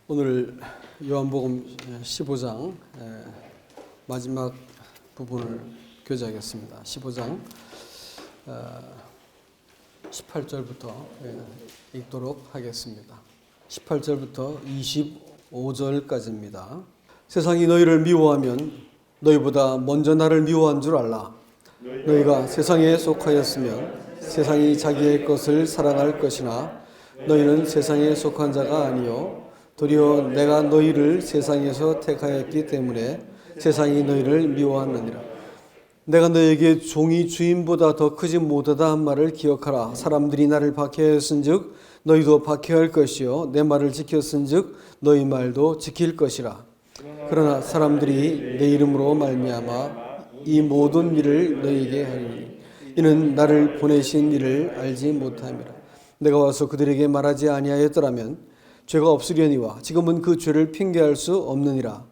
오늘 요한복음 15장 마지막 부분을 교제하겠습니다. 15장 18절부터 읽도록 하겠습니다. 18절부터 25절까지입니다. 세상이 너희를 미워하면 너희보다 먼저 나를 미워한 줄 알라. 너희가 세상에 속하였으면 세상이 자기의 것을 사랑할 것이나 너희는 세상에 속한 자가 아니요 도리어 내가 너희를 세상에서 택하였기 때문에 세상이 너희를 미워하느니라. 내가 너에게 종이 주인보다 더 크지 못하다 한 말을 기억하라. 사람들이 나를 박해하였은즉 너희도 박해할 것이요 내 말을 지켰은즉 너희 말도 지킬 것이라. 그러나 사람들이 내 이름으로 말미암아 이 모든 일을 너희에게 하리니 이는 나를 보내신 이를 알지 못함이라. 내가 와서 그들에게 말하지 아니하였더라면 죄가 없으려니와 지금은 그 죄를 핑계할 수 없느니라.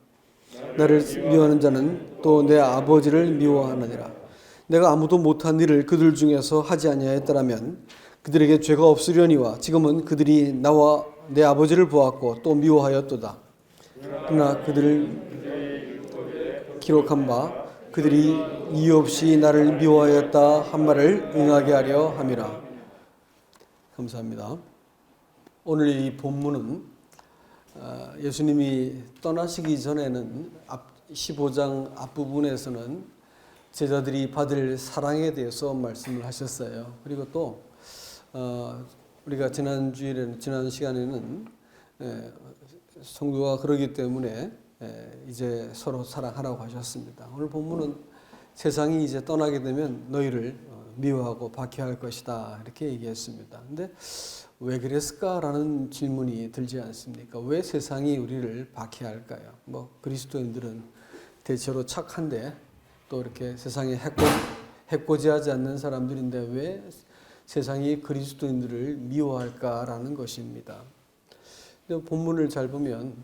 나를 미워하는 자는 또 내 아버지를 미워하느니라. 내가 아무도 못한 일을 그들 중에서 하지 아니하였더라면 그들에게 죄가 없으려니와 지금은 그들이 나와 내 아버지를 보았고 또 미워하였도다. 그러나 그들을 기록한 바 그들이 이유 없이 나를 미워하였다 한 말을 응하게 하려 함이라. 감사합니다. 오늘 이 본문은 예수님이 떠나시기 전에는 15장 앞부분에서는 제자들이 받을 사랑에 대해서 말씀을 하셨어요. 그리고 또 우리가 지난 시간에는 성도가 그러기 때문에 이제 서로 사랑하라고 하셨습니다. 오늘 본문은 세상이 이제 떠나게 되면 너희를 미워하고 박해할 것이다 이렇게 얘기했습니다. 근데 왜 그랬을까라는 질문이 들지 않습니까? 왜 세상이 우리를 박해할까요? 그리스도인들은 대체로 착한데 또 이렇게 세상에 해코지하지 않는 사람들인데 왜 세상이 그리스도인들을 미워할까라는 것입니다. 본문을 잘 보면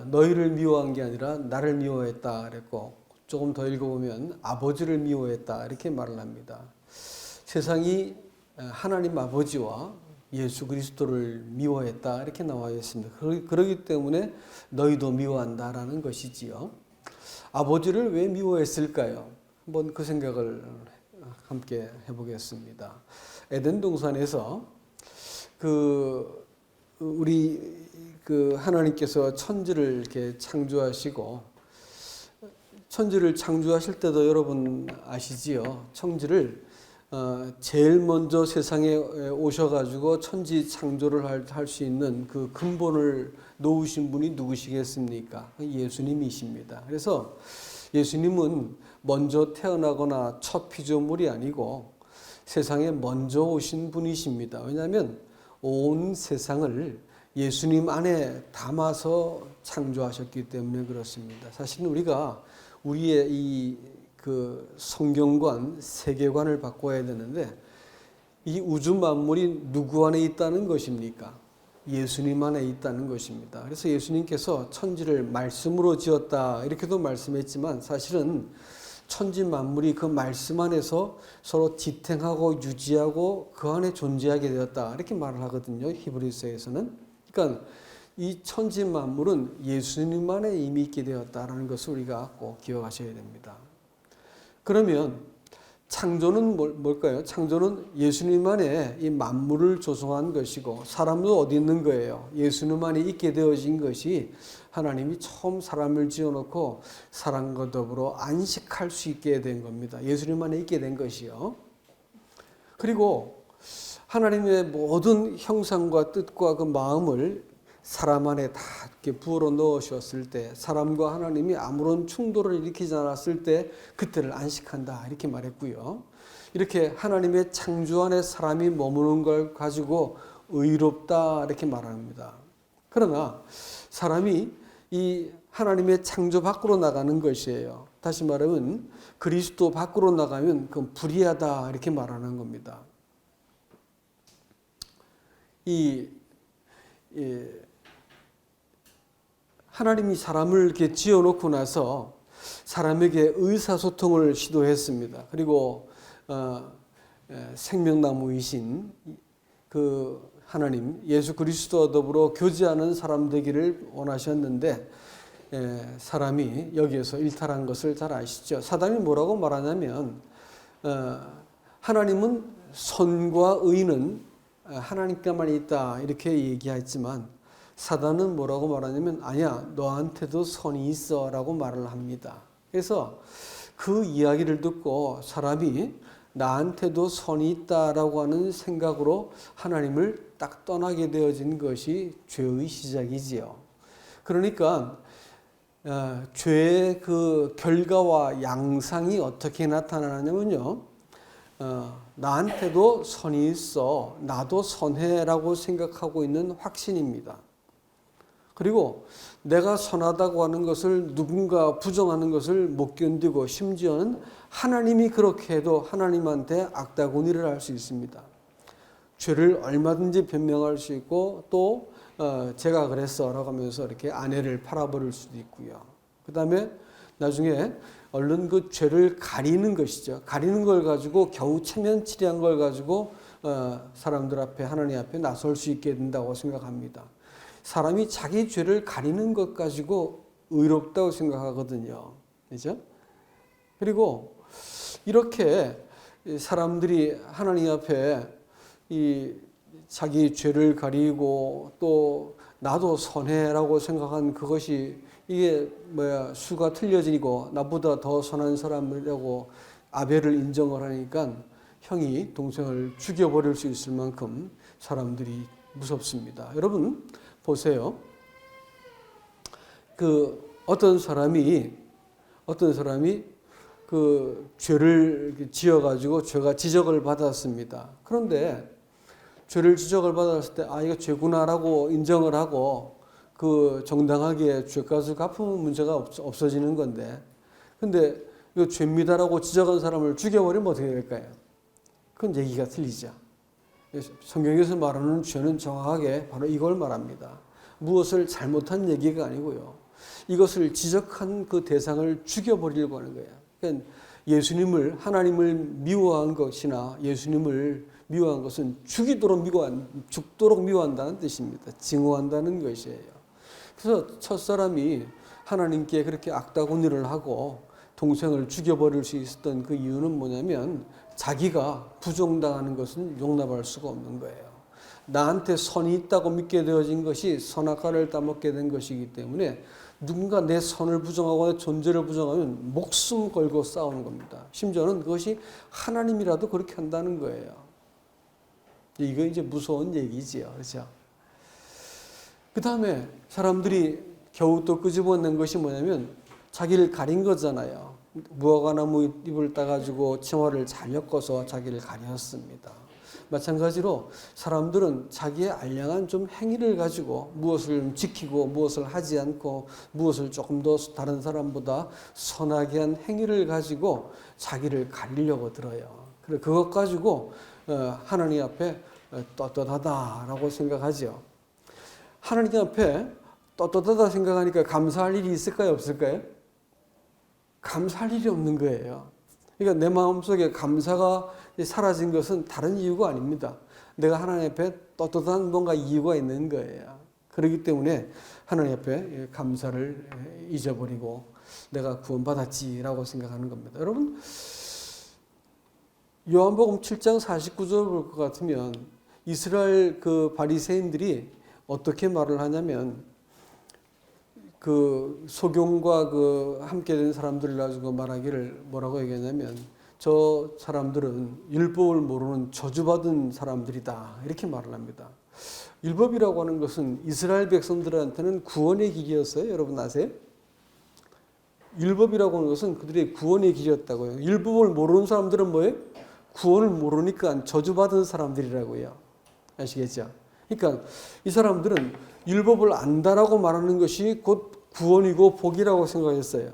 너희를 미워한 게 아니라 나를 미워했다 그랬고 조금 더 읽어보면 아버지를 미워했다 이렇게 말을 합니다. 세상이 하나님 아버지와 예수 그리스도를 미워했다 이렇게 나와 있습니다. 그렇기 때문에 너희도 미워한다라는 것이지요. 아버지를 왜 미워했을까요? 한번 그 생각을 함께 해보겠습니다. 에덴 동산에서 우리 하나님께서 천지를 이렇게 창조하시고 천지를 창조하실 때도 여러분 아시지요? 천지를 제일 먼저 세상에 오셔가지고 천지 창조를 할 수 있는 그 근본을 놓으신 분이 누구시겠습니까? 예수님이십니다. 그래서 예수님은 먼저 태어나거나 첫 피조물이 아니고 세상에 먼저 오신 분이십니다. 왜냐하면 온 세상을 예수님 안에 담아서 창조하셨기 때문에 그렇습니다. 사실은 우리가 우리의 성경관, 세계관을 바꿔야 되는데 이 우주 만물이 누구 안에 있다는 것입니까? 예수님 안에 있다는 것입니다. 그래서 예수님께서 천지를 말씀으로 지었다 이렇게도 말씀했지만 사실은 천지 만물이 그 말씀 안에서 서로 지탱하고 유지하고 그 안에 존재하게 되었다 이렇게 말을 하거든요. 히브리서에서는. 그러니까 이 천지 만물은 예수님 안에 이미 있게 되었다라는 것을 우리가 꼭 기억하셔야 됩니다. 그러면 창조는 뭘까요? 창조는 예수님 안에 이 만물을 조성한 것이고 사람도 어디 있는 거예요? 예수님 안에 있게 되어진 것이 하나님이 처음 사람을 지어놓고 사람과 더불어 안식할 수 있게 된 겁니다. 예수님 안에 있게 된 것이요. 그리고 하나님의 모든 형상과 뜻과 그 마음을 사람 안에 다 이렇게 부어로 넣으셨을 때 사람과 하나님이 아무런 충돌을 일으키지 않았을 때 그때를 안식한다 이렇게 말했고요. 이렇게 하나님의 창조 안에 사람이 머무는 걸 가지고 의롭다 이렇게 말합니다. 그러나 사람이 이 하나님의 창조 밖으로 나가는 것이에요. 다시 말하면 그리스도 밖으로 나가면 그건 불의하다 이렇게 말하는 겁니다. 하나님이 사람을 이렇게 지어놓고 나서 사람에게 의사소통을 시도했습니다. 그리고 생명나무이신 그 하나님 예수 그리스도와 더불어 교제하는 사람 되기를 원하셨는데 사람이 여기에서 일탈한 것을 잘 아시죠? 사단이 뭐라고 말하냐면 하나님은 선과 의는 하나님께만 있다 이렇게 얘기했지만 사단은 뭐라고 말하냐면 아니야 너한테도 선이 있어 라고 말을 합니다. 그래서 그 이야기를 듣고 사람이 나한테도 선이 있다라고 하는 생각으로 하나님을 딱 떠나게 되어진 것이 죄의 시작이지요. 그러니까 죄의 그 결과와 양상이 어떻게 나타나냐면요. 나한테도 선이 있어 나도 선해라고 생각하고 있는 확신입니다. 그리고 내가 선하다고 하는 것을 누군가 부정하는 것을 못 견디고 심지어는 하나님이 그렇게 해도 하나님한테 악다구니를 할 수 있습니다. 죄를 얼마든지 변명할 수 있고 또 제가 그랬어 라고 하면서 이렇게 아내를 팔아버릴 수도 있고요. 그 다음에 나중에 얼른 그 죄를 가리는 것이죠. 가리는 걸 가지고 겨우 체면치레한 걸 가지고 사람들 앞에 하나님 앞에 나설 수 있게 된다고 생각합니다. 사람이 자기 죄를 가리는 것 가지고 의롭다고 생각하거든요. 그죠? 그리고 이렇게 사람들이 하나님 앞에 이 자기 죄를 가리고 또 나도 선해라고 생각한 그것이 이게 수가 틀려지고 나보다 더 선한 사람이라고 아벨을 인정을 하니까 형이 동생을 죽여버릴 수 있을 만큼 사람들이 무섭습니다. 여러분 보세요. 그 어떤 사람이 그 죄를 지어가지고 죄가 지적을 받았습니다. 그런데 죄를 지적을 받았을 때 이거 죄구나라고 인정을 하고 그 정당하게 죄값을 갚으면 문제가 없어지는 건데, 근데 이거 죄입니다라고 지적한 사람을 죽여버리면 어떻게 될까요? 그건 얘기가 틀리죠. 성경에서 말하는 죄는 정확하게 바로 이걸 말합니다. 무엇을 잘못한 얘기가 아니고요. 이것을 지적한 그 대상을 죽여버리려고 하는 거예요. 그러니까 예수님을 하나님을 미워한 것이나 예수님을 미워한 것은 죽도록 미워한다는 뜻입니다. 증오한다는 것이에요. 그래서 첫사람이 하나님께 그렇게 악다구니를 하고 동생을 죽여버릴 수 있었던 그 이유는 뭐냐면 자기가 부정당하는 것은 용납할 수가 없는 거예요. 나한테 선이 있다고 믿게 되어진 것이 선악과를 따먹게 된 것이기 때문에 누군가 내 선을 부정하고 내 존재를 부정하면 목숨 걸고 싸우는 겁니다. 심지어는 그것이 하나님이라도 그렇게 한다는 거예요. 이거 이제 무서운 얘기지요. 그렇죠? 그 다음에 사람들이 겨우 또 끄집어낸 것이 뭐냐면 자기를 가린 거잖아요. 무화과나무 잎을 따가지고 치마를 잘 엮어서 자기를 가렸습니다. 마찬가지로 사람들은 자기의 알량한 좀 행위를 가지고 무엇을 지키고 무엇을 하지 않고 무엇을 조금 더 다른 사람보다 선하게 한 행위를 가지고 자기를 가리려고 들어요. 그래 그것 가지고 하나님 앞에 떳떳하다라고 생각하죠. 하나님 앞에 떳떳하다 생각하니까 감사할 일이 있을까요? 없을까요? 감사할 일이 없는 거예요. 그러니까 내 마음속에 감사가 사라진 것은 다른 이유가 아닙니다. 내가 하나님 앞에 떳떳한 뭔가 이유가 있는 거예요. 그렇기 때문에 하나님 앞에 감사를 잊어버리고 내가 구원받았지라고 생각하는 겁니다. 여러분 요한복음 7장 49절 볼 것 같으면 이스라엘 그 바리새인들이 어떻게 말을 하냐면 그 소경과 그 함께 된 사람들을 가지고 말하기를 뭐라고 얘기하냐면 저 사람들은 율법을 모르는 저주받은 사람들이다 이렇게 말을 합니다. 율법이라고 하는 것은 이스라엘 백성들한테는 구원의 길이었어요. 여러분 아세요? 율법이라고 하는 것은 그들의 구원의 길이었다고요. 율법을 모르는 사람들은 뭐예요? 구원을 모르니까 저주받은 사람들이라고요. 아시겠죠? 그러니까 이 사람들은 율법을 안다라고 말하는 것이 곧 구원이고 복이라고 생각했어요.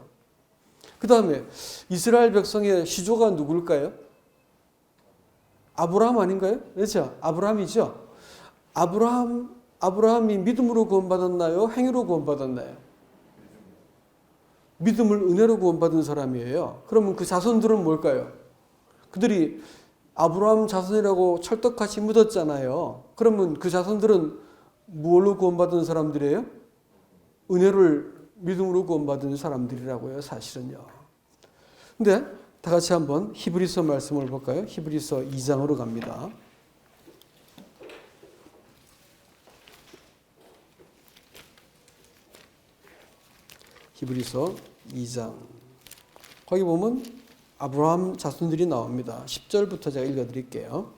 그 다음에 이스라엘 백성의 시조가 누굴까요? 아브라함 아닌가요? 그렇죠? 아브라함이죠. 아브라함이 믿음으로 구원받았나요? 행위로 구원받았나요? 믿음을 은혜로 구원받은 사람이에요. 그러면 그 자손들은 뭘까요? 그들이 아브라함 자손이라고 철떡같이 묻었잖아요. 그러면 그 자손들은 무엇로 구원받은 사람들이에요? 은혜를 믿음으로 구원받은 사람들이라고요, 사실은요. 근데 다 같이 한번 히브리서 말씀을 볼까요? 히브리서 2장으로 갑니다. 히브리서 2장. 거기 보면 아브라함 자손들이 나옵니다. 10절부터 제가 읽어드릴게요.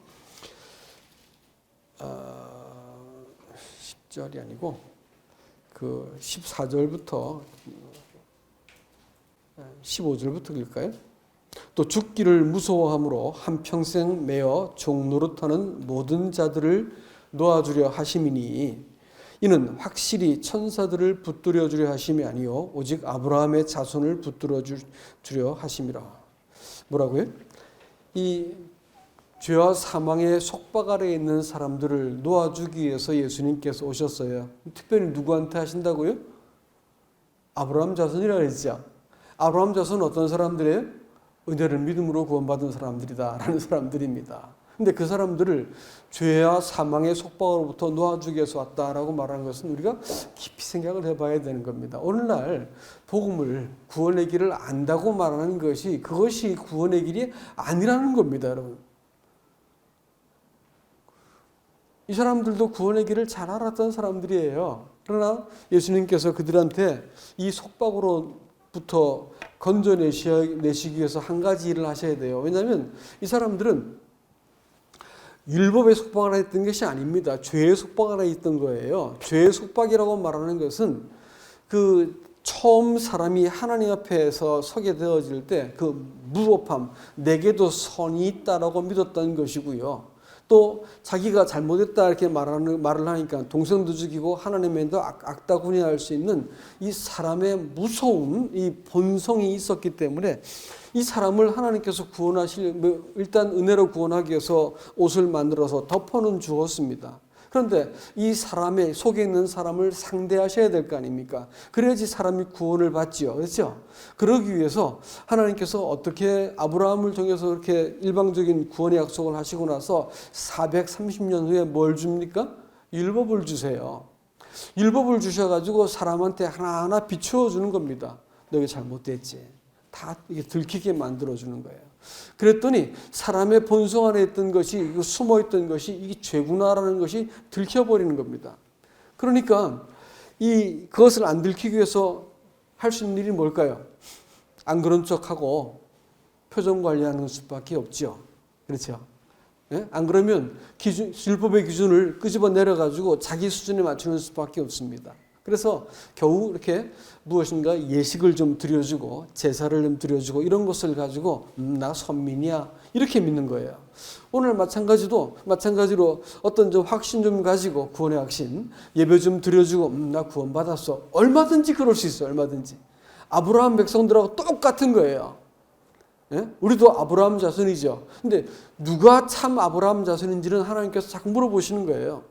10절이 아니고 그 14절부터 15절부터 읽을까요? 또 죽기를 무서워함으로 한평생 매어 종 노릇하는 모든 자들을 놓아주려 하심이니 이는 확실히 천사들을 붙들어 주려 하심이 아니요 오직 아브라함의 자손을 붙들어 주려 하심이라. 뭐라고요? 이 죄와 사망의 속박 아래에 있는 사람들을 놓아주기 위해서 예수님께서 오셨어요. 특별히 누구한테 하신다고요? 아브라함 자손이라고 했죠. 아브라함 자손은 어떤 사람들이에요? 은혜를 믿음으로 구원받은 사람들이다 라는 사람들입니다. 근데 그 사람들을 죄와 사망의 속박으로부터 놓아주기 위해서 왔다라고 말하는 것은 우리가 깊이 생각을 해봐야 되는 겁니다. 오늘날 복음을, 구원의 길을 안다고 말하는 것이 그것이 구원의 길이 아니라는 겁니다, 여러분. 이 사람들도 구원의 길을 잘 알았던 사람들이에요. 그러나 예수님께서 그들한테 이 속박으로부터 건져내시기 위해서 한 가지 일을 하셔야 돼요. 왜냐하면 이 사람들은 율법의 속박 아래 있던 것이 아닙니다. 죄의 속박 아래 있던 거예요. 죄의 속박이라고 말하는 것은 그 처음 사람이 하나님 앞에서 서게 되어질 때 그 무법함, 내게도 선이 있다라고 믿었던 것이고요. 또 자기가 잘못했다 이렇게 말을 하니까 동생도 죽이고 하나님에도 악다구니할 수 있는 이 사람의 무서운 이 본성이 있었기 때문에 이 사람을 하나님께서 일단 은혜로 구원하기 위해서 옷을 만들어서 덮어는 주었습니다. 그런데 이 사람의 속에 있는 사람을 상대하셔야 될 거 아닙니까? 그래야지 사람이 구원을 받지요. 그렇죠? 그러기 위해서 하나님께서 어떻게 아브라함을 통해서 그렇게 일방적인 구원의 약속을 하시고 나서 430년 후에 뭘 줍니까? 율법을 주세요. 율법을 주셔가지고 사람한테 하나하나 비추어 주는 겁니다. 너희 잘못됐지. 다 이게 들키게 만들어주는 거예요. 그랬더니 사람의 본성 안에 있던 것이, 숨어있던 것이 이게 죄구나라는 것이 들켜버리는 겁니다. 그러니까 그것을 안 들키기 위해서 할 수 있는 일이 뭘까요? 안 그런 척하고 표정 관리하는 수밖에 없죠. 그렇죠? 예? 안 그러면 율법의 기준을 끄집어 내려가지고 자기 수준에 맞추는 수밖에 없습니다. 그래서 겨우 이렇게 무엇인가 예식을 좀 드려주고 제사를 좀 드려주고 이런 것을 가지고 나 선민이야 이렇게 믿는 거예요. 오늘 마찬가지로 어떤 좀 확신 좀 가지고 구원의 확신 예배 좀 드려주고 나 구원받았어. 얼마든지 그럴 수 있어요. 얼마든지. 아브라함 백성들하고 똑같은 거예요. 예? 우리도 아브라함 자손이죠. 근데 누가 참 아브라함 자손인지는 하나님께서 자꾸 물어보시는 거예요.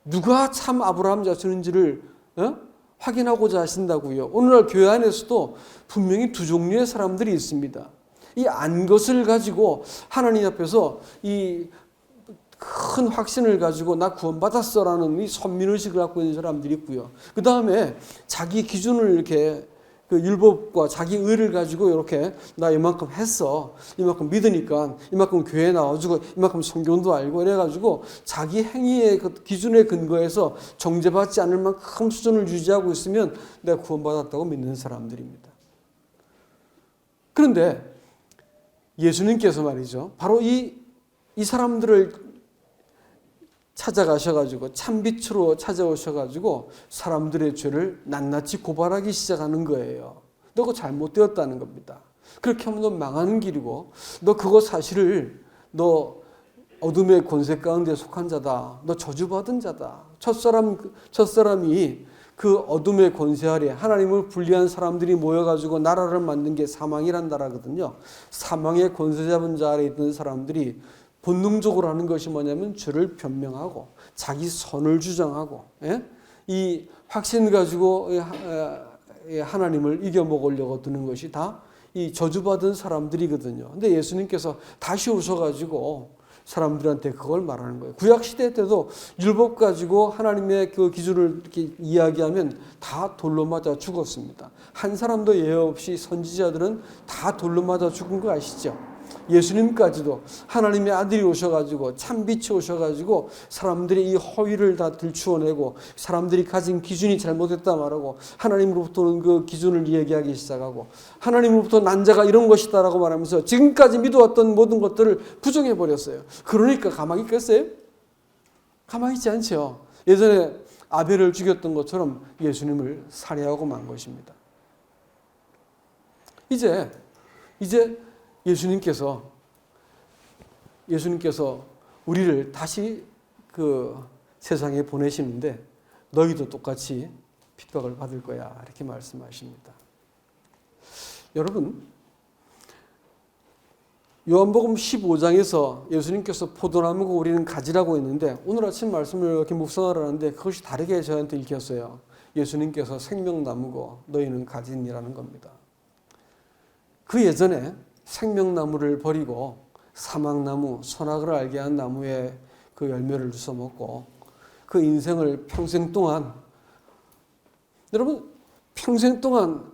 누가 참 아브라함 자손인지를 확인하고자 하신다고요. 오늘날 교회 안에서도 분명히 두 종류의 사람들이 있습니다. 이 안 것을 가지고 하나님 앞에서 이 큰 확신을 가지고 나 구원받았어라는 이 선민의식을 갖고 있는 사람들이 있고요. 그 다음에 자기 기준을 이렇게 그 율법과 자기 의를 가지고 이렇게 나 이만큼 했어. 이만큼 믿으니까 이만큼 교회에 나와주고 이만큼 성경도 알고 이래가지고 자기 행위의 그 기준에 근거해서 정죄받지 않을 만큼 수준을 유지하고 있으면 내가 구원받았다고 믿는 사람들입니다. 그런데 예수님께서 말이죠. 바로 이 사람들을 찾아가셔가지고 참빛으로 찾아오셔가지고 사람들의 죄를 낱낱이 고발하기 시작하는 거예요. 너가 잘못되었다는 겁니다. 그렇게 하면 너 망하는 길이고 너 그거 사실을 너 어둠의 권세 가운데 속한 자다. 너 저주받은 자다. 첫사람이 그 어둠의 권세 아래 하나님을 분리한 사람들이 모여가지고 나라를 만든 게 사망이란 나라거든요. 사망의 권세 잡은 자 아래 있던 사람들이 본능적으로 하는 것이 뭐냐면 죄를 변명하고 자기 선을 주장하고 이 확신 가지고 하나님을 이겨먹으려고 드는 것이 다 이 저주받은 사람들이거든요. 근데 예수님께서 다시 오셔가지고 사람들한테 그걸 말하는 거예요. 구약 시대 때도 율법 가지고 하나님의 그 기준을 이렇게 이야기하면 다 돌로 맞아 죽었습니다. 한 사람도 예외 없이 선지자들은 다 돌로 맞아 죽은 거 아시죠? 예수님까지도 하나님의 아들이 오셔가지고 참빛이 오셔가지고 사람들이 이 허위를 다 들추어내고 사람들이 가진 기준이 잘못됐다 말하고 하나님으로부터는 그 기준을 얘기하기 시작하고 하나님으로부터 난 자가 이런 것이다라고 말하면서 지금까지 믿어왔던 모든 것들을 부정해버렸어요. 그러니까 가만히 있겠어요? 가만히 있지 않죠. 예전에 아벨을 죽였던 것처럼 예수님을 살해하고 만 것입니다. 이제 예수님께서 우리를 다시 그 세상에 보내시는데 너희도 똑같이 핍박을 받을 거야 이렇게 말씀하십니다. 여러분, 요한복음 15장에서 예수님께서 포도나무고 우리는 가지라고 했는데 오늘 아침 말씀을 이렇게 묵상을 하는데 그것이 다르게 저한테 읽혔어요. 예수님께서 생명나무고 너희는 가지니라는 겁니다. 그 예전에 생명나무를 버리고 사막나무, 선악을 알게 한 나무에 그 열매를 주워 먹고 그 인생을 평생 동안, 여러분 평생 동안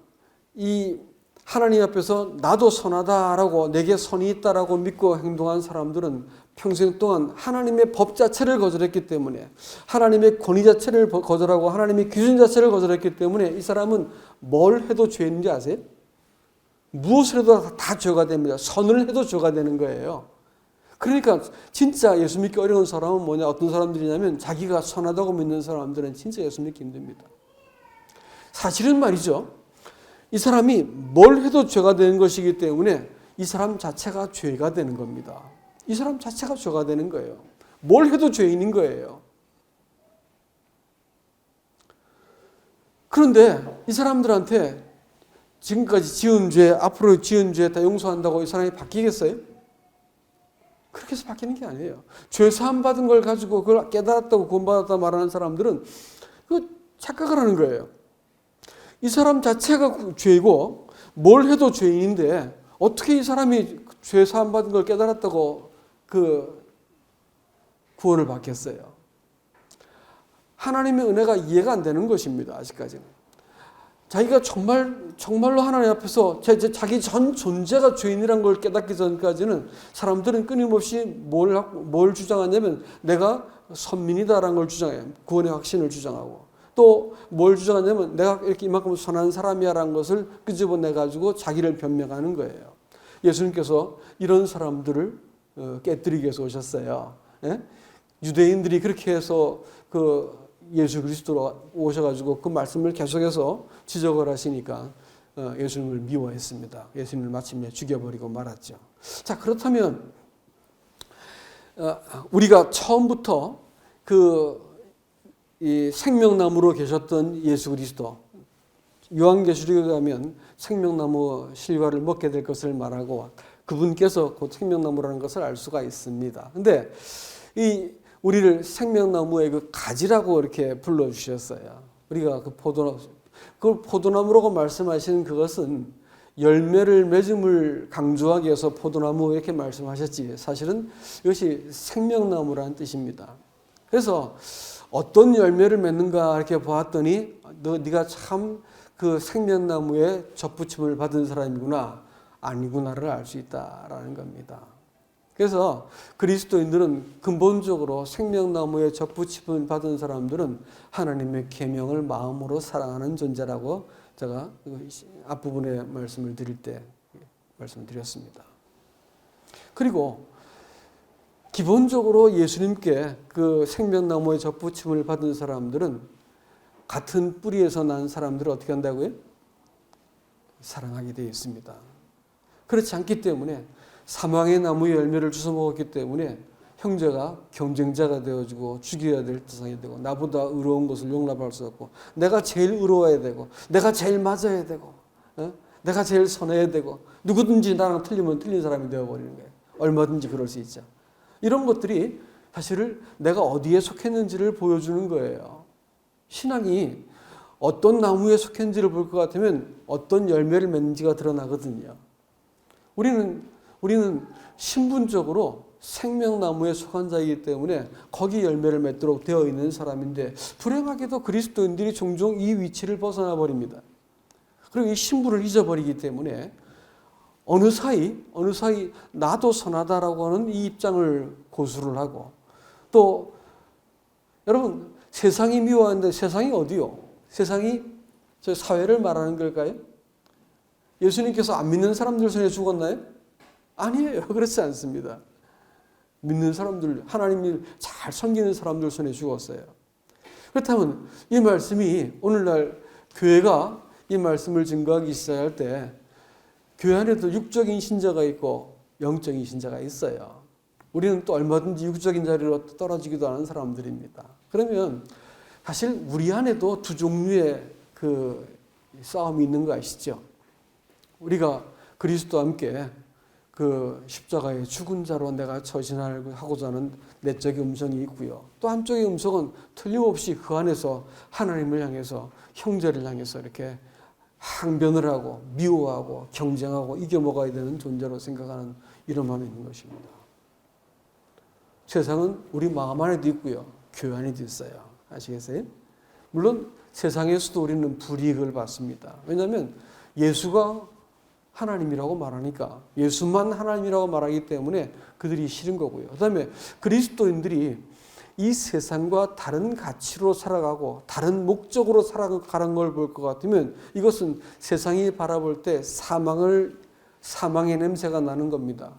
이 하나님 앞에서 나도 선하다라고 내게 선이 있다라고 믿고 행동한 사람들은 평생 동안 하나님의 법 자체를 거절했기 때문에 하나님의 권위 자체를 거절하고 하나님의 기준 자체를 거절했기 때문에 이 사람은 뭘 해도 죄인지 아세요? 무엇을 해도 다 죄가 됩니다. 선을 해도 죄가 되는 거예요. 그러니까 진짜 예수 믿기 어려운 사람은 뭐냐? 어떤 사람들이냐면 자기가 선하다고 믿는 사람들은 진짜 예수 믿기 힘듭니다. 사실은 말이죠. 이 사람이 뭘 해도 죄가 되는 것이기 때문에 이 사람 자체가 죄가 되는 겁니다. 이 사람 자체가 죄가 되는 거예요. 뭘 해도 죄인인 거예요. 그런데 이 사람들한테 지금까지 지은 죄, 앞으로 지은 죄 다 용서한다고 이 사람이 바뀌겠어요? 그렇게 해서 바뀌는 게 아니에요. 죄 사함 받은 걸 가지고 그걸 깨달았다고 구원받았다 말하는 사람들은 그 착각을 하는 거예요. 이 사람 자체가 죄고 뭘 해도 죄인인데 어떻게 이 사람이 죄 사함 받은 걸 깨달았다고 그 구원을 받겠어요? 하나님의 은혜가 이해가 안 되는 것입니다. 아직까지는. 자기가 정말로 하나님 앞에서 자기 전 존재가 죄인이라는 걸 깨닫기 전까지는 사람들은 끊임없이 뭘 주장하냐면 내가 선민이다라는 걸 주장해요. 구원의 확신을 주장하고. 또 뭘 주장하냐면 내가 이렇게 이만큼 선한 사람이야라는 것을 끄집어내가지고 자기를 변명하는 거예요. 예수님께서 이런 사람들을 깨뜨리기 위해서 오셨어요. 예? 유대인들이 그렇게 해서 그 예수 그리스도로 오셔가지고 그 말씀을 계속해서 지적을 하시니까 예수님을 미워했습니다. 예수님을 마침내 죽여버리고 말았죠. 자, 그렇다면 우리가 처음부터 이 생명나무로 계셨던 예수 그리스도, 요한계시록에 가면 생명나무 실과를 먹게 될 것을 말하고 그분께서 곧 생명나무라는 것을 알 수가 있습니다. 근데 우리를 생명나무의 그 가지라고 이렇게 불러주셨어요. 우리가 그 포도나무라고 말씀하시는 그것은 열매를 맺음을 강조하기 위해서 포도나무 이렇게 말씀하셨지 사실은 이것이 생명나무라는 뜻입니다. 그래서 어떤 열매를 맺는가 이렇게 보았더니 네가 참 그 생명나무에 접붙임을 받은 사람이구나 아니구나를 알 수 있다라는 겁니다. 그래서 그리스도인들은 근본적으로 생명나무에 접붙임을 받은 사람들은 하나님의 계명을 마음으로 사랑하는 존재라고 제가 앞부분에 말씀을 드릴 때 말씀드렸습니다. 그리고 기본적으로 예수님께 그 생명나무에 접붙임을 받은 사람들은 같은 뿌리에서 난 사람들을 어떻게 한다고요? 사랑하게 되어 있습니다. 그렇지 않기 때문에 사망의 나무의 열매를 주워 먹었기 때문에 형제가 경쟁자가 되어지고 죽여야 될 대상이 되고 나보다 의로운 것을 용납할 수 없고 내가 제일 의로워야 되고 내가 제일 맞아야 되고 내가 제일 선해야 되고 누구든지 나랑 틀리면 틀린 사람이 되어버리는 거예요. 얼마든지 그럴 수 있죠. 이런 것들이 사실 내가 어디에 속했는지를 보여주는 거예요. 신앙이 어떤 나무에 속했는지를 볼 것 같으면 어떤 열매를 맺는지가 드러나거든요. 우리는 신분적으로 생명나무에 속한 자이기 때문에 거기 열매를 맺도록 되어 있는 사람인데 불행하게도 그리스도인들이 종종 이 위치를 벗어나 버립니다. 그리고 이 신분을 잊어버리기 때문에 어느 사이 나도 선하다라고 하는 이 입장을 고수를 하고 또 여러분 세상이 미워하는데 세상이 어디요? 세상이 저 사회를 말하는 걸까요? 예수님께서 안 믿는 사람들 손에 죽었나요? 아니에요. 그렇지 않습니다. 믿는 사람들, 하나님을 잘 섬기는 사람들 손에 죽었어요. 그렇다면 이 말씀이 오늘날 교회가 이 말씀을 증거하기 시작할 때 교회 안에도 육적인 신자가 있고 영적인 신자가 있어요. 우리는 또 얼마든지 육적인 자리로 떨어지기도 하는 사람들입니다. 그러면 사실 우리 안에도 두 종류의 그 싸움이 있는 거 아시죠? 우리가 그리스도와 함께 그 십자가의 죽은 자로 내가 처신하고자 하는 내적인 음성이 있고요. 또 한쪽의 음성은 틀림없이 그 안에서 하나님을 향해서 형제를 향해서 이렇게 항변을 하고 미워하고 경쟁하고 이겨먹어야 되는 존재로 생각하는 이런 마음이 있는 것입니다. 세상은 우리 마음 안에도 있고요. 교회 안에도 있어요. 아시겠어요? 물론 세상에서도 우리는 불이익을 받습니다. 왜냐하면 예수가 하나님이라고 말하니까 예수만 하나님이라고 말하기 때문에 그들이 싫은 거고요. 그다음에 그리스도인들이 이 세상과 다른 가치로 살아가고 다른 목적으로 살아가는 걸 볼 것 같으면 이것은 세상이 바라볼 때 사망의 냄새가 나는 겁니다.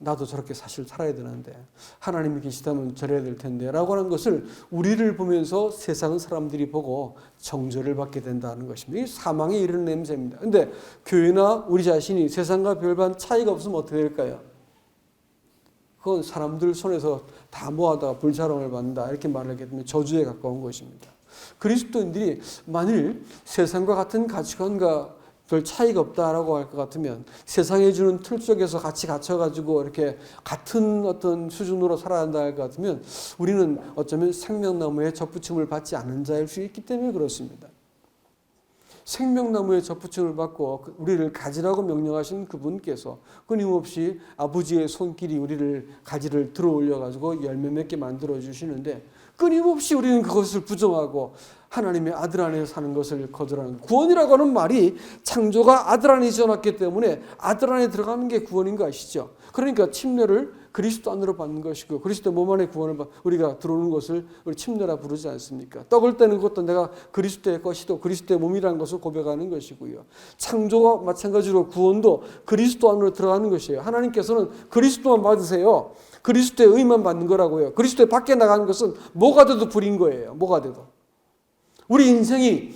나도 저렇게 사실 살아야 되는데 하나님이 계시다면 저래야 될 텐데 라고 하는 것을 우리를 보면서 세상 사람들이 보고 정죄를 받게 된다는 것입니다. 이 사망에 이르는 냄새입니다. 그런데 교회나 우리 자신이 세상과 별반 차이가 없으면 어떻게 될까요? 그건 사람들 손에서 다 모아다가 불자롱을 받는다 이렇게 말하게 되면 저주에 가까운 것입니다. 그리스도인들이 만일 세상과 같은 가치관과 별 차이가 없다라고 할 것 같으면 세상에 주는 틀 속에서 같이 갇혀가지고 이렇게 같은 어떤 수준으로 살아야 한다 할 것 같으면 우리는 어쩌면 생명나무에 접붙임을 받지 않은 자일 수 있기 때문에 그렇습니다. 생명나무에 접붙임을 받고 우리를 가지라고 명령하신 그분께서 끊임없이 아버지의 손길이 우리를 가지를 들어 올려가지고 열매 맺게 만들어 주시는데 끊임없이 우리는 그것을 부정하고 하나님의 아들 안에 사는 것을 거절하는 구원이라고 하는 말이 창조가 아들 안에 지어놨기 때문에 아들 안에 들어가는 게 구원인 거 아시죠? 그러니까 침례를 그리스도 안으로 받는 것이고 그리스도 몸 안에 구원을 우리가 들어오는 것을 우리 침례라 부르지 않습니까? 떡을 떼는 것도 내가 그리스도의 것이고 그리스도의 몸이라는 것을 고백하는 것이고요. 창조와 마찬가지로 구원도 그리스도 안으로 들어가는 것이에요. 하나님께서는 그리스도만 받으세요. 그리스도의 의만 받는 거라고요. 그리스도의 밖에 나가는 것은 뭐가 돼도 불인 거예요. 뭐가 돼도. 우리 인생이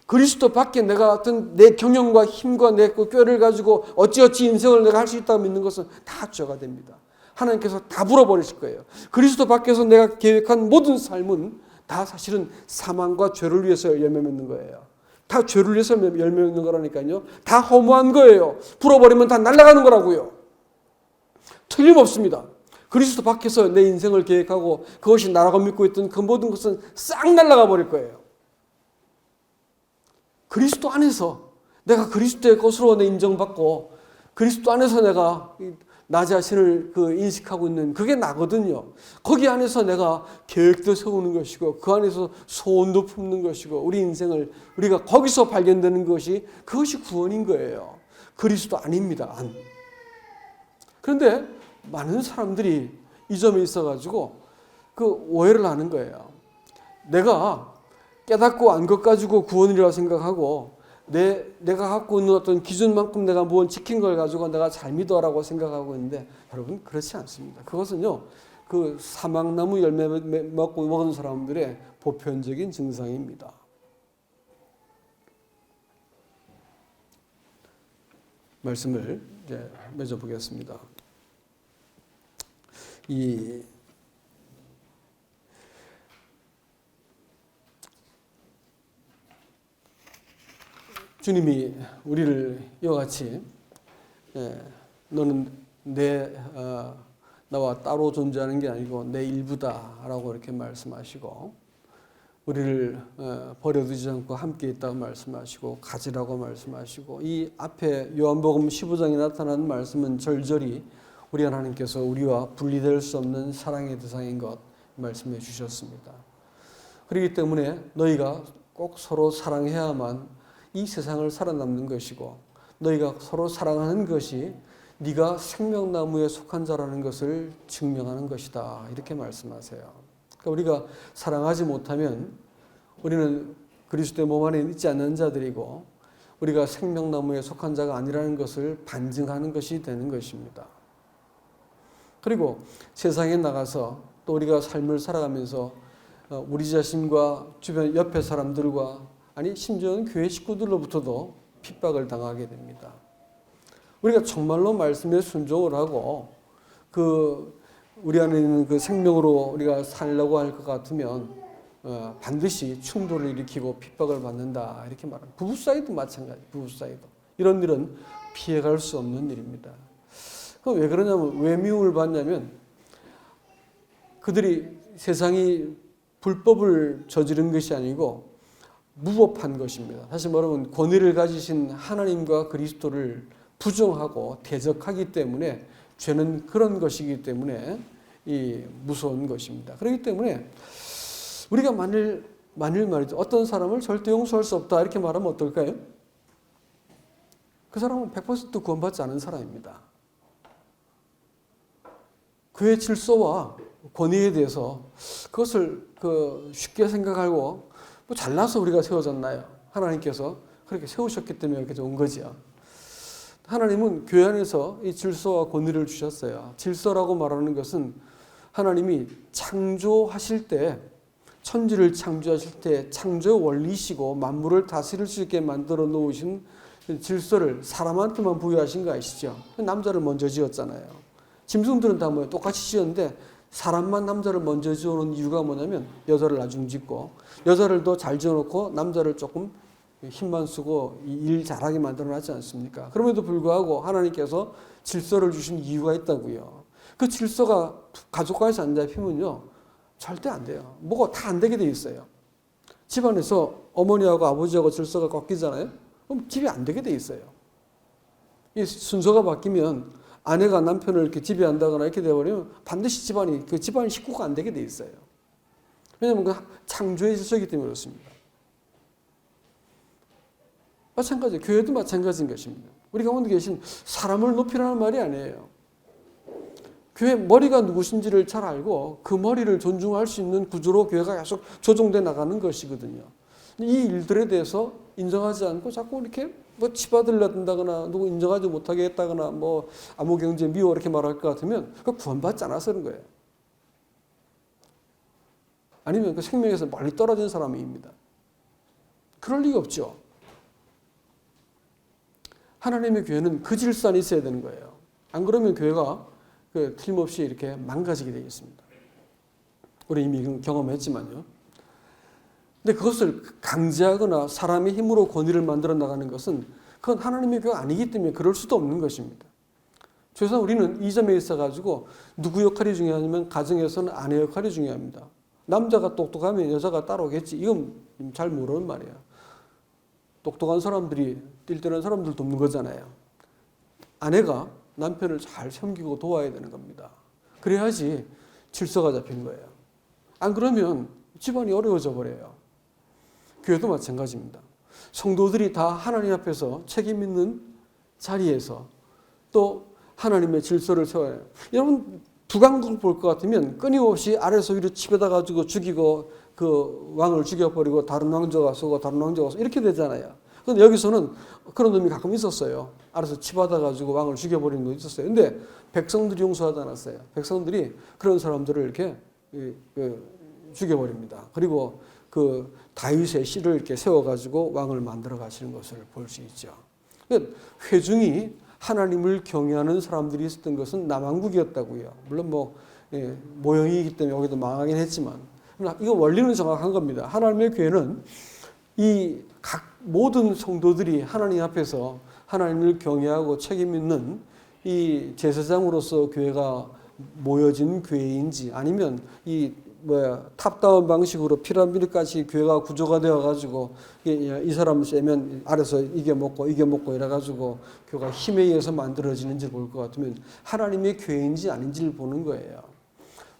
그리스도 밖에 내가 어떤 내 경영과 힘과 내 꾀를 가지고 어찌어찌 인생을 내가 할 수 있다고 믿는 것은 다 죄가 됩니다. 하나님께서 다 물어버리실 거예요. 그리스도 밖에서 내가 계획한 모든 삶은 다 사실은 사망과 죄를 위해서 열매 맺는 거예요. 다 죄를 위해서 열매 맺는 거라니까요. 다 허무한 거예요. 불어버리면 다 날아가는 거라고요. 틀림없습니다. 그리스도 밖에서 내 인생을 계획하고 그것이 나라고 믿고 있던 그 모든 것은 싹 날아가 버릴 거예요. 그리스도 안에서 내가 그리스도의 것으로 내 인정받고 그리스도 안에서 내가 나 자신을 인식하고 있는 그게 나거든요. 거기 안에서 내가 계획도 세우는 것이고 그 안에서 소원도 품는 것이고 우리 인생을 우리가 거기서 발견되는 것이 그것이 구원인 거예요. 그리스도 아닙니다. 안. 그런데 많은 사람들이 이 점에 있어가지고 그 오해를 하는 거예요. 내가 깨닫고 안 것 가지고 구원이라고 생각하고 내가 갖고 있는 어떤 기준만큼 내가 무언 지킨 걸 가지고 내가 잘 믿어라고 생각하고 있는데 여러분 그렇지 않습니다. 그것은요 그 사망나무 열매 먹고 먹은 사람들의 보편적인 증상입니다. 말씀을 이제 맺어보겠습니다. 주님이 우리를 이와 같이 너는 나와 따로 존재하는 게 아니고 내 일부다라고 이렇게 말씀하시고 우리를 버려두지 않고 함께 있다고 말씀하시고 가지라고 말씀하시고, 이 앞에 요한복음 15장에 나타나는 말씀은 절절히 우리 하나님께서 우리와 분리될 수 없는 사랑의 대상인 것 말씀해 주셨습니다. 그렇기 때문에 너희가 꼭 서로 사랑해야만 이 세상을 살아남는 것이고, 너희가 서로 사랑하는 것이 네가 생명나무에 속한 자라는 것을 증명하는 것이다, 이렇게 말씀하세요. 그러니까 우리가 사랑하지 못하면 우리는 그리스도의 몸 안에 있지 않는 자들이고 우리가 생명나무에 속한 자가 아니라는 것을 반증하는 것이 되는 것입니다. 그리고 세상에 나가서 또 우리가 삶을 살아가면서 우리 자신과 주변 옆에 사람들과, 아니 심지어는 교회 식구들로부터도 핍박을 당하게 됩니다. 우리가 정말로 말씀에 순종을 하고 우리 안에 있는 그 생명으로 우리가 살려고 할 것 같으면 반드시 충돌을 일으키고 핍박을 받는다, 이렇게 말합니다. 부부 사이도 마찬가지. 부부 사이도 이런 일은 피해갈 수 없는 일입니다. 그럼 왜 그러냐면, 왜 미움을 받냐면 그들이 세상이 불법을 저지른 것이 아니고 무법한 것입니다. 다시 말하면 권위를 가지신 하나님과 그리스도를 부정하고 대적하기 때문에, 죄는 그런 것이기 때문에 무서운 것입니다. 그렇기 때문에 우리가 만일 말이죠, 어떤 사람을 절대 용서할 수 없다 이렇게 말하면 어떨까요? 그 사람은 100% 구원받지 않은 사람입니다. 그의 질서와 권위에 대해서 그것을 쉽게 생각하고, 뭐 잘나서 우리가 세워졌나요? 하나님께서 그렇게 세우셨기 때문에 이렇게 온 거지요. 하나님은 교회 안에서 이 질서와 권위를 주셨어요. 질서라고 말하는 것은 하나님이 창조하실 때, 천지를 창조하실 때 창조의 원리시고 만물을 다스릴 수 있게 만들어 놓으신 질서를 사람한테만 부여하신 거 아시죠? 남자를 먼저 지었잖아요. 짐승들은 다 똑같이 지었는데 사람만 남자를 먼저 지어놓은 이유가 뭐냐면, 여자를 나중 짓고 여자를 더 잘 지어놓고 남자를 조금 힘만 쓰고 일 잘하게 만들어놨지 않습니까? 그럼에도 불구하고 하나님께서 질서를 주신 이유가 있다고요. 그 질서가 가족과에서 안 잡히면요, 절대 안 돼요. 뭐가 다 안 되게 돼 있어요. 집안에서 어머니하고 아버지하고 질서가 꺾이잖아요. 그럼 집이 안 되게 돼 있어요. 이 순서가 바뀌면 아내가 남편을 이렇게 지배한다거나 이렇게 되어버리면 반드시 그 집안 식구가 안 되게 돼 있어요. 왜냐하면 그 창조의 질서이기 때문에 그렇습니다. 마찬가지예요. 교회도 마찬가지인 것입니다. 우리 가운데 계신 사람을 높이라는 말이 아니에요. 교회 머리가 누구신지를 잘 알고 그 머리를 존중할 수 있는 구조로 교회가 계속 조정돼 나가는 것이거든요. 이 일들에 대해서 인정하지 않고 자꾸 이렇게 치받으려든다거나 누구 인정하지 못하게 했다거나 아무 경제 미워 이렇게 말할 것 같으면 그 구원받지 않아서 그런 거예요. 아니면 그 생명에서 멀리 떨어진 사람입니다. 그럴 리가 없죠. 하나님의 교회는 그 질서 안에 있어야 되는 거예요. 안 그러면 교회가 틀림없이 이렇게 망가지게 되겠습니다. 우리 이미 경험했지만요. 근데 그것을 강제하거나 사람의 힘으로 권위를 만들어 나가는 것은 그건 하나님의 교회가 아니기 때문에 그럴 수도 없는 것입니다. 그래서 우리는 이 점에 있어가지고 누구 역할이 중요하냐면, 가정에서는 아내 역할이 중요합니다. 남자가 똑똑하면 여자가 따라오겠지. 이건 잘 모르는 말이에요. 똑똑한 사람들이 띨띨한 사람들도 없는 거잖아요. 아내가 남편을 잘 섬기고 도와야 되는 겁니다. 그래야지 질서가 잡히는 거예요. 안 그러면 집안이 어려워져 버려요. 교회도 마찬가지입니다. 성도들이 다 하나님 앞에서 책임 있는 자리에서 또 하나님의 질서를 세워야 해요. 여러분, 북왕국을 볼 것 같으면 끊임없이 아래에서 위로 치배다 가지고 죽이고 그 왕을 죽여버리고 다른 왕조가 서고 다른 왕조가 서고 이렇게 되잖아요. 그런데 여기서는 그런 놈이 가끔 있었어요. 알아서 치받아 가지고 왕을 죽여버리는 거 있었어요. 근데 백성들이 용서하지 않았어요. 백성들이 그런 사람들을 이렇게 죽여버립니다. 그리고 그 다윗의 씨를 이렇게 세워가지고 왕을 만들어 가시는 것을 볼 수 있죠. 그러니까 회중이 하나님을 경외하는 사람들이 있었던 것은 남왕국이었다고요. 물론 모형이기 때문에 여기도 망하긴 했지만, 이거 원리는 정확한 겁니다. 하나님의 교회는 이 각 모든 성도들이 하나님 앞에서 하나님을 경외하고 책임 있는 이 제사장으로서 교회가 모여진 교회인지, 아니면 이 탑다운 방식으로 피라미드까지 교회가 구조가 되어가지고 이 사람 세면 아래서 이게 먹고 이래가지고 교회가 힘에 의해서 만들어지는지 볼 것 같으면 하나님의 교회인지 아닌지를 보는 거예요.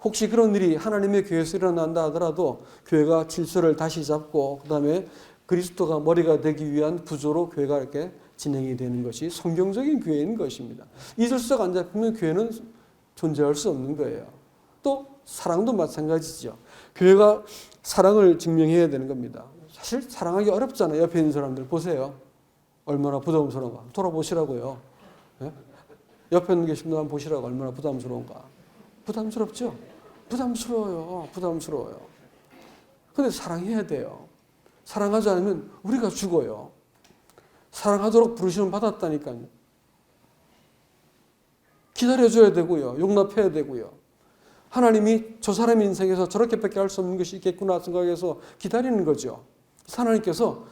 혹시 그런 일이 하나님의 교회에서 일어난다 하더라도 교회가 질서를 다시 잡고 그다음에 그리스도가 머리가 되기 위한 구조로 교회가 이렇게 진행이 되는 것이 성경적인 교회인 것입니다. 이 질서가 안 잡히면 교회는 존재할 수 없는 거예요. 또 사랑도 마찬가지죠. 교회가 사랑을 증명해야 되는 겁니다. 사실 사랑하기 어렵잖아요. 옆에 있는 사람들 보세요. 얼마나 부담스러운가. 돌아보시라고요. 네? 옆에 있는 계신 분들 보시라고 얼마나 부담스러운가. 부담스럽죠? 부담스러워요. 근데 사랑해야 돼요. 사랑하지 않으면 우리가 죽어요. 사랑하도록 부르심을 받았다니까요. 기다려줘야 되고요. 용납해야 되고요. 하나님이 저 사람의 인생에서 저렇게밖에 할 수 없는 것이 있겠구나 생각해서 기다리는 거죠. 하나님께서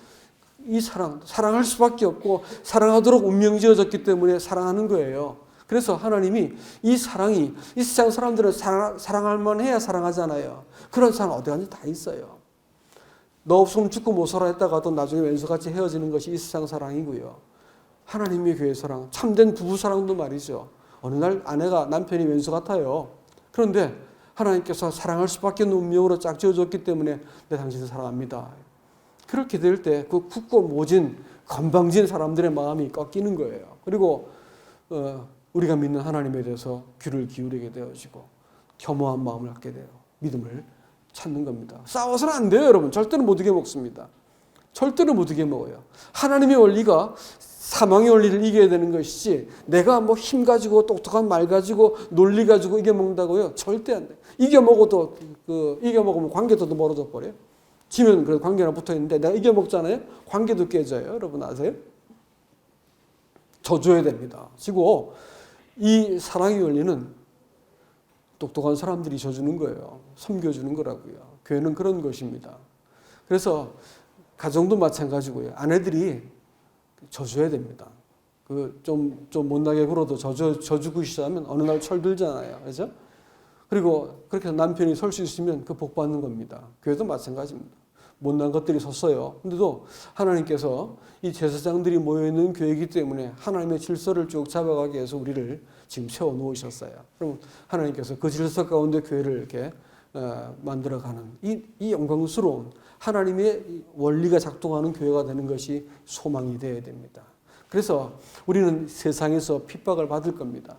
이 사랑할 수밖에 없고 사랑하도록 운명 지어졌기 때문에 사랑하는 거예요. 그래서 하나님이 이 사랑이 이 세상 사람들은 사랑할 만해야 사랑하잖아요. 그런 사람 어디 가든지 다 있어요. 너 없으면 죽고 못 살아 했다가도 나중에 왼수같이 헤어지는 것이 이 세상 사랑이고요. 하나님의 교회 사랑, 참된 부부 사랑도 말이죠. 어느 날 아내가 남편이 왼수 같아요. 그런데 하나님께서 사랑할 수밖에 없는 운명으로 짝지어줬기 때문에 내 당신을 사랑합니다. 그렇게 될 때 그 굳고 모진 건방진 사람들의 마음이 꺾이는 거예요. 그리고 우리가 믿는 하나님에 대해서 귀를 기울이게 되어지고 겸허한 마음을 갖게 돼요. 믿음을 찾는 겁니다. 싸워서는 안 돼요, 여러분. 절대로 못 이겨먹습니다. 절대로 못 이겨먹어요. 하나님의 원리가 사망의 원리를 이겨야 되는 것이지 내가 뭐 힘 가지고 똑똑한 말 가지고 논리 가지고 이겨먹는다고요? 절대 안 돼요. 이겨먹으면 관계도 멀어져 버려요. 지면 그래도 관계랑 붙어있는데 내가 이겨먹잖아요? 관계도 깨져요. 여러분 아세요? 져줘야 됩니다. 지고 이 사랑의 원리는 똑똑한 사람들이 져주는 거예요. 섬겨주는 거라고요. 교회는 그런 것입니다. 그래서 가정도 마찬가지고요. 아내들이 져줘야 됩니다. 좀 못나게 굴어도 져주고 시작하면 어느 날 철들잖아요. 그죠? 그리고 그렇게 해서 남편이 설 수 있으면 그 복 받는 겁니다. 교회도 마찬가지입니다. 못난 것들이 섰어요. 근데도 하나님께서 이 제사장들이 모여있는 교회이기 때문에 하나님의 질서를 쭉 잡아가기 위해서 우리를 지금 세워놓으셨어요. 그럼 하나님께서 그 질서 가운데 교회를 이렇게 만들어가는 이 영광스러운 하나님의 원리가 작동하는 교회가 되는 것이 소망이 되어야 됩니다. 그래서 우리는 세상에서 핍박을 받을 겁니다.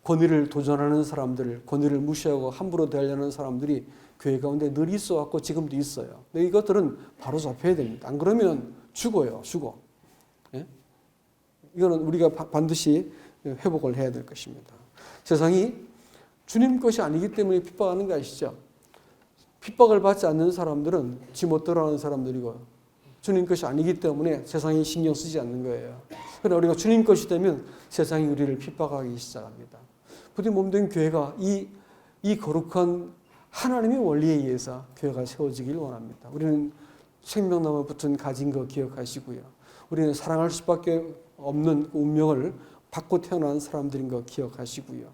권위를 도전하는 사람들, 권위를 무시하고 함부로 대하려는 사람들이 교회 가운데 늘 있어 왔고 지금도 있어요. 근데 이것들은 바로 잡혀야 됩니다. 안 그러면 죽어요. 예? 이거는 우리가 반드시 회복을 해야 될 것입니다. 세상이 주님 것이 아니기 때문에 핍박하는 거 아시죠? 핍박을 받지 않는 사람들은 지 멋대로 하는 사람들이고 주님 것이 아니기 때문에 세상이 신경 쓰지 않는 거예요. 그러나 우리가 주님 것이 되면 세상이 우리를 핍박하기 시작합니다. 부디 몸된 교회가 이 거룩한 하나님의 원리에 의해서 교회가 세워지길 원합니다. 우리는 생명나무 붙은 가진 거 기억하시고요. 우리는 사랑할 수밖에 없는 운명을 받고 태어난 사람들인 거 기억하시고요.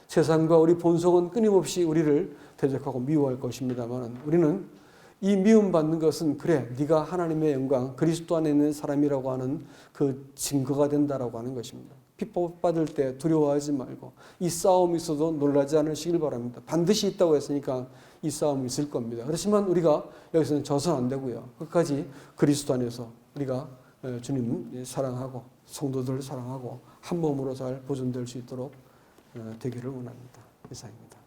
세상과 우리 본성은 끊임없이 우리를 대적하고 미워할 것입니다만 우리는 이 미움받는 것은 그래 네가 하나님의 영광 그리스도 안에 있는 사람이라고 하는 그 증거가 된다라고 하는 것입니다. 핍박받을 때 두려워하지 말고 이 싸움이 있어도 놀라지 않으시길 바랍니다. 반드시 있다고 했으니까 이 싸움이 있을 겁니다. 그렇지만 우리가 여기서는 져서는 안 되고요. 끝까지 그리스도 안에서 우리가 주님 사랑하고 성도들을 사랑하고 한 몸으로 잘 보존될 수 있도록 되기를 원합니다. 이상입니다.